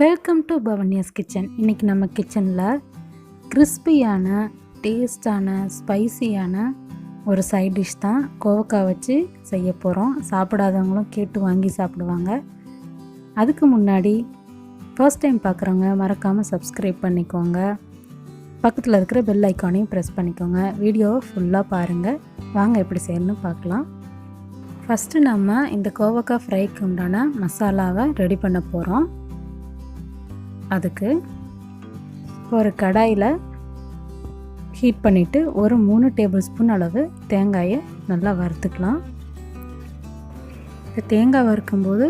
Welcome to பவன்யாஸ்கிச்சன். இன்றைக்கி நம்ம கிச்சனில் கிறிஸ்பியான டேஸ்டான ஸ்பைசியான ஒரு சைட் டிஷ் தான் கோவக்காய் வச்சு செய்ய போகிறோம். சாப்பிடாதவங்களும் கேட்டு வாங்கி சாப்பிடுவாங்க. அதுக்கு முன்னாடி ஃபர்ஸ்ட் டைம் பார்க்குறவங்க மறக்காமல் சப்ஸ்கிரைப் பண்ணிக்கோங்க. பக்கத்தில் இருக்கிற பெல் ஐக்கானையும் ப்ரெஸ் பண்ணிக்கோங்க. வீடியோவை ஃபுல்லாக பாருங்கள். வாங்க எப்படி செய்யணும்னு பார்க்கலாம். ஃபஸ்ட்டு நம்ம இந்த கோவக்காய் ஃப்ரைக்கு உண்டான மசாலாவை ரெடி பண்ண போகிறோம். அதுக்கு ஒரு கடாயில் ஹீட் பண்ணிவிட்டு ஒரு 3 டேபிள் ஸ்பூன் அளவு தேங்காயை நல்லா வறுத்துக்கலாம். இந்த தேங்காய் வறுக்கும்போது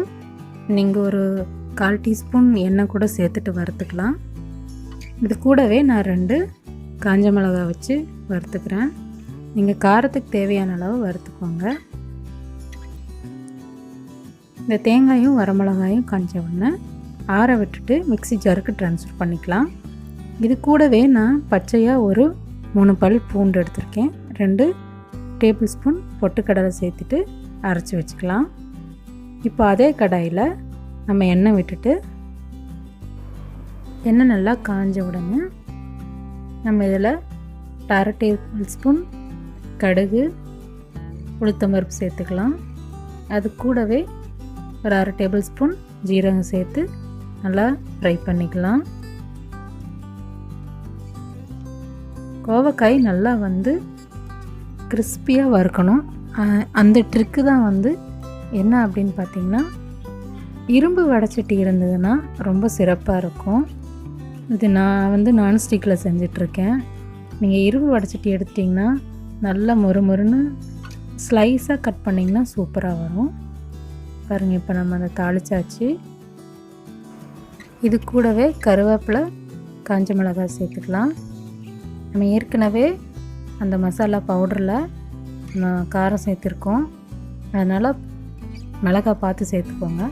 நீங்கள் ஒரு 1/4 டீஸ்பூன் எண்ணெய் கூட சேர்த்துட்டு வறுத்துக்கலாம். இது கூடவே நான் 2 காஞ்ச மிளகாய் வச்சு வறுத்துக்கிறேன். நீங்கள் காரத்துக்கு தேவையான அளவு வறுத்துக்கோங்க. இந்த தேங்காயும் வரமிளகாயும் காஞ்ச உடனே ஆற விட்டுட்டு மிக்ஸி ஜாருக்கு ட்ரான்ஸ்ஃபர் பண்ணிக்கலாம். இது கூடவே நான் பச்சையாக ஒரு 3 பல் பூண்டு எடுத்திருக்கேன். 2 டேபிள் ஸ்பூன் பொட்டுக்கடலை சேர்த்துட்டு அரைச்சி வச்சுக்கலாம். இப்போ அதே கடாயில் நம்ம எண்ணெய் விட்டுட்டு எண்ணெய் நல்லா காஞ்ச உடனே நம்ம இதில் 1/2 டேபிள் ஸ்பூன் கடுகு உளுத்தம்பருப்பு சேர்த்துக்கலாம். அது கூடவே ஒரு 1/2 டேபிள் ஸ்பூன் ஜீரகம் சேர்த்து நல்லா ஃப்ரை பண்ணிக்கலாம். கோவக்காய் நல்லா கிறிஸ்பியாக வறுக்கணும். அந்த ட்ரிக்கு தான் என்ன அப்படின்னு பார்த்திங்கன்னா, இரும்பு வடைச்சட்டி இருந்ததுன்னா ரொம்ப சிறப்பாக இருக்கும். இது நான் நான்ஸ்டிக்கில் செஞ்சிட்ருக்கேன். நீங்கள் இரும்பு வடைச்சட்டி எடுத்திங்கன்னா நல்லா மொறுமொறுன்னு ஸ்லைஸாக கட் பண்ணிங்கன்னா சூப்பராக வரும். பாருங்கள், இப்போ நம்ம அதை தாளிச்சாச்சு. இது கூடவே கருவேப்பிலை காஞ்ச மிளகாய் சேர்த்துக்கலாம். நம்ம ஏற்கனவே அந்த மசாலா பவுடரில் காரம் சேர்த்துருக்கோம். அதனால் மிளகாய் பார்த்து சேர்த்துக்கோங்க.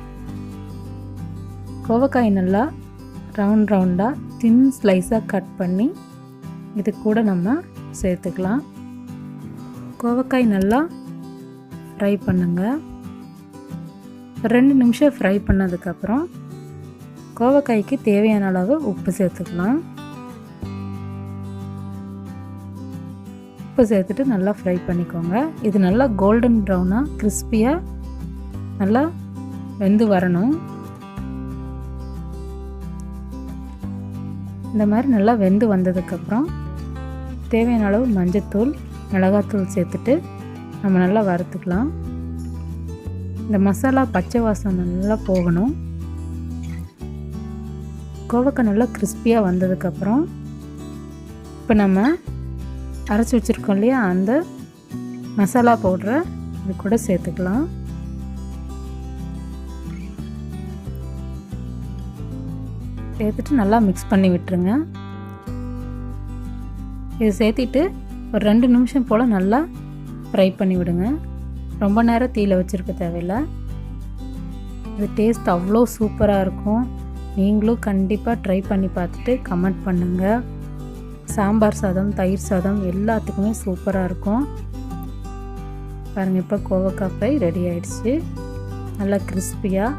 கோவக்காய் நல்லா ரவுண்டாக தின் ஸ்லைஸாக கட் பண்ணி இது கூட நம்ம சேர்த்துக்கலாம். கோவக்காய் நல்லா ஃப்ரை பண்ணுங்கள். 2 நிமிஷம் ஃப்ரை பண்ணதுக்கப்புறம் கோவக்காய்க்கு தேவையான அளவு உப்பு சேர்த்துக்கலாம். உப்பு சேர்த்துட்டு நல்லா ஃப்ரை பண்ணிக்கோங்க. இது நல்லா கோல்டன் ப்ரௌனாக கிறிஸ்பியாக நல்லா வெந்து வரணும். இந்த மாதிரி நல்லா வெந்து வந்ததுக்கப்புறம் தேவையான அளவு மஞ்சத்தூள் மிளகாத்தூள் சேர்த்துட்டு நம்ம நல்லா வறுத்துக்கலாம். இந்த மசாலா பச்சை வாசம் நல்லா போகணும். கோவக்காய் நல்லா கிறிஸ்பியாக வந்ததுக்கப்புறம் இப்போ நம்ம அரைச்சி வச்சுருக்கோம் இல்லையா, அந்த மசாலா பவுடரை இது கூட சேர்த்துக்கலாம். சேர்த்துட்டு நல்லா மிக்ஸ் பண்ணி விட்டுருங்க. இது சேர்த்திட்டு ஒரு 2 நிமிஷம் போல் நல்லா ஃப்ரை பண்ணி விடுங்க. ரொம்ப நேரம் தீயில வச்சுருக்க தேவையில்லை. இது டேஸ்ட் அவ்வளோ சூப்பராக இருக்கும். நீங்களும் கண்டிப்பாக ட்ரை பண்ணி பார்த்துட்டு கமெண்ட் பண்ணுங்கள். சாம்பார் சாதம், தயிர் சாதம் எல்லாத்துக்குமே சூப்பராக இருக்கும். பாருங்கள், இப்போ கோவக்காய் ஃப்ரை ரெடி ஆகிடுச்சு. நல்லா கிறிஸ்பியாக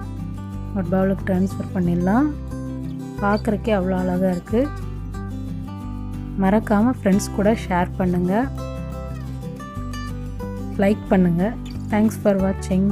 ஒரு பவுலுக்கு ட்ரான்ஸ்ஃபர் பண்ணிடலாம். பார்க்குறக்கே அவ்வளோ அழகாக இருக்குது. மறக்காமல் ஃப்ரெண்ட்ஸ் கூட ஷேர் பண்ணுங்கள், லைக் பண்ணுங்கள். தேங்க்ஸ் ஃபார் வாட்சிங்.